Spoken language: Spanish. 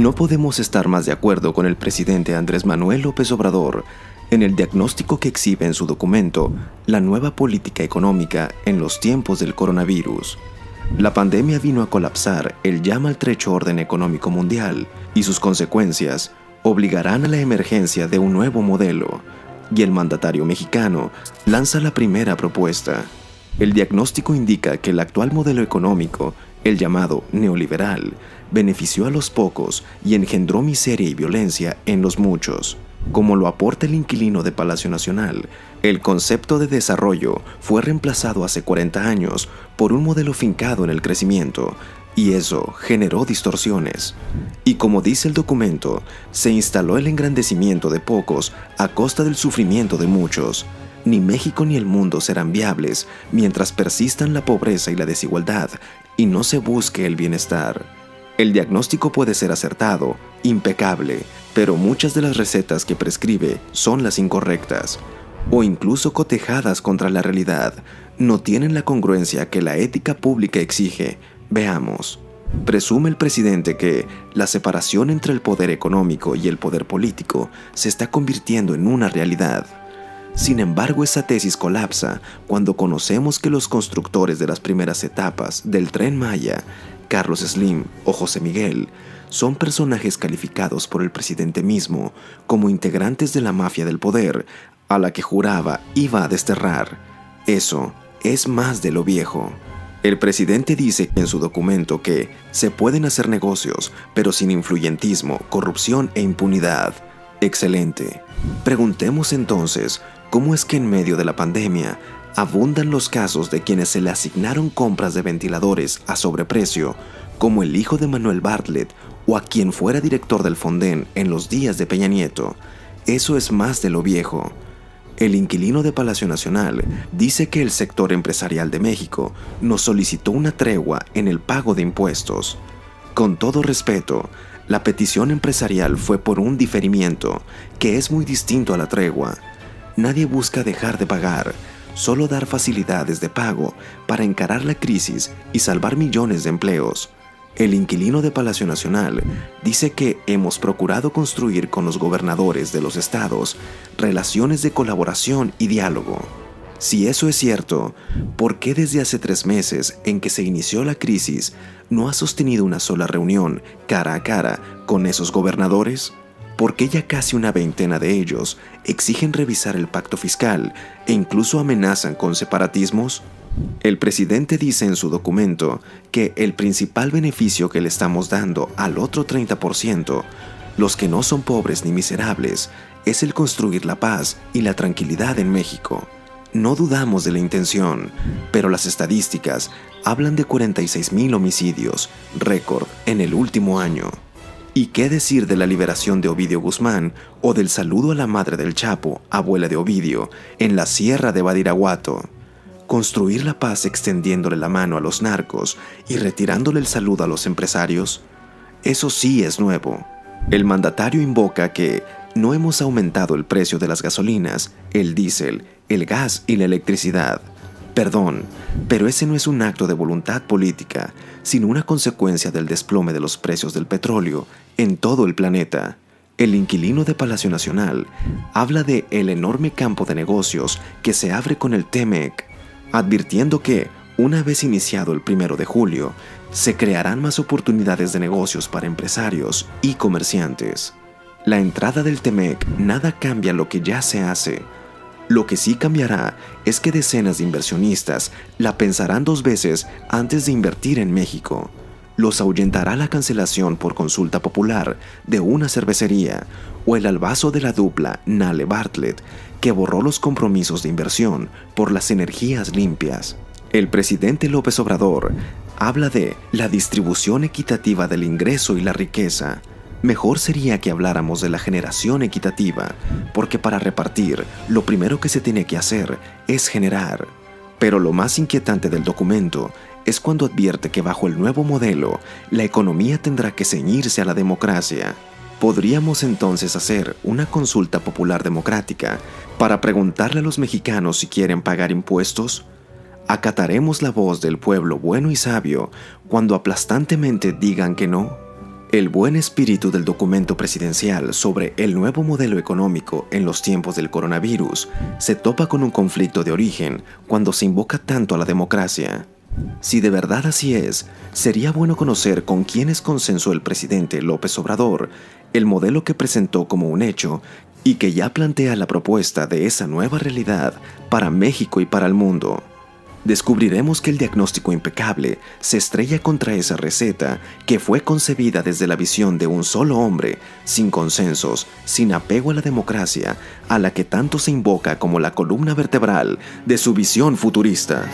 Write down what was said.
No podemos estar más de acuerdo con el presidente Andrés Manuel López Obrador en el diagnóstico que exhibe en su documento La nueva política económica en los tiempos del coronavirus. La pandemia vino a colapsar el ya maltrecho orden económico mundial y sus consecuencias obligarán a la emergencia de un nuevo modelo, y el mandatario mexicano lanza la primera propuesta. El diagnóstico indica que el actual modelo económico, el llamado neoliberal, benefició a los pocos y engendró miseria y violencia en los muchos. Como lo aporta el inquilino de Palacio Nacional, el concepto de desarrollo fue reemplazado hace 40 años por un modelo fincado en el crecimiento, y eso generó distorsiones. Y como dice el documento, se instaló el engrandecimiento de pocos a costa del sufrimiento de muchos. Ni México ni el mundo serán viables mientras persistan la pobreza y la desigualdad y no se busque el bienestar. El diagnóstico puede ser acertado, impecable, pero muchas de las recetas que prescribe son las incorrectas, o incluso cotejadas contra la realidad, no tienen la congruencia que la ética pública exige. Veamos. Presume el presidente que la separación entre el poder económico y el poder político se está convirtiendo en una realidad. Sin embargo, esa tesis colapsa cuando conocemos que los constructores de las primeras etapas del Tren Maya, Carlos Slim o José Miguel, son personajes calificados por el presidente mismo como integrantes de la mafia del poder, a la que juraba iba a desterrar. Eso es más de lo viejo. El presidente dice en su documento que se pueden hacer negocios, pero sin influyentismo, corrupción e impunidad. Excelente. Preguntemos entonces, ¿cómo es que en medio de la pandemia abundan los casos de quienes se le asignaron compras de ventiladores a sobreprecio, como el hijo de Manuel Bartlett o a quien fuera director del Fonden en los días de Peña Nieto? Eso es más de lo viejo. El inquilino de Palacio Nacional dice que el sector empresarial de México nos solicitó una tregua en el pago de impuestos. Con todo respeto, la petición empresarial fue por un diferimiento, que es muy distinto a la tregua. Nadie busca dejar de pagar, solo dar facilidades de pago para encarar la crisis y salvar millones de empleos. El inquilino de Palacio Nacional dice que hemos procurado construir con los gobernadores de los estados relaciones de colaboración y diálogo. Si eso es cierto, ¿por qué desde hace 3 meses en que se inició la crisis no ha sostenido una sola reunión cara a cara con esos gobernadores? ¿Por qué ya casi una veintena de ellos exigen revisar el pacto fiscal e incluso amenazan con separatismos? El presidente dice en su documento que el principal beneficio que le estamos dando al otro 30%, los que no son pobres ni miserables, es el construir la paz y la tranquilidad en México. No dudamos de la intención, pero las estadísticas hablan de 46,000 homicidios, récord en el último año. ¿Y qué decir de la liberación de Ovidio Guzmán o del saludo a la madre del Chapo, abuela de Ovidio, en la sierra de Badiraguato? ¿Construir la paz extendiéndole la mano a los narcos y retirándole el saludo a los empresarios? Eso sí es nuevo. El mandatario invoca que no hemos aumentado el precio de las gasolinas, el diésel, el gas y la electricidad. Perdón, pero ese no es un acto de voluntad política, sino una consecuencia del desplome de los precios del petróleo en todo el planeta. El inquilino de Palacio Nacional habla de el enorme campo de negocios que se abre con el TEMEC, advirtiendo que, una vez iniciado el 1 de julio, se crearán más oportunidades de negocios para empresarios y comerciantes. La entrada del TEMEC nada cambia lo que ya se hace. Lo que sí cambiará es que decenas de inversionistas la pensarán 2 veces antes de invertir en México. Los ahuyentará la cancelación por consulta popular de una cervecería o el albazo de la dupla Nale Bartlett, que borró los compromisos de inversión por las energías limpias. El presidente López Obrador habla de la distribución equitativa del ingreso y la riqueza. Mejor sería que habláramos de la generación equitativa, porque para repartir, lo primero que se tiene que hacer es generar. Pero lo más inquietante del documento es cuando advierte que bajo el nuevo modelo, la economía tendrá que ceñirse a la democracia. ¿Podríamos entonces hacer una consulta popular democrática para preguntarle a los mexicanos si quieren pagar impuestos? ¿Acataremos la voz del pueblo bueno y sabio cuando aplastantemente digan que no? El buen espíritu del documento presidencial sobre el nuevo modelo económico en los tiempos del coronavirus se topa con un conflicto de origen cuando se invoca tanto a la democracia. Si de verdad así es, sería bueno conocer con quiénes consensuó el presidente López Obrador el modelo que presentó como un hecho y que ya plantea la propuesta de esa nueva realidad para México y para el mundo. Descubriremos que el diagnóstico impecable se estrella contra esa receta que fue concebida desde la visión de un solo hombre, sin consensos, sin apego a la democracia, a la que tanto se invoca como la columna vertebral de su visión futurista.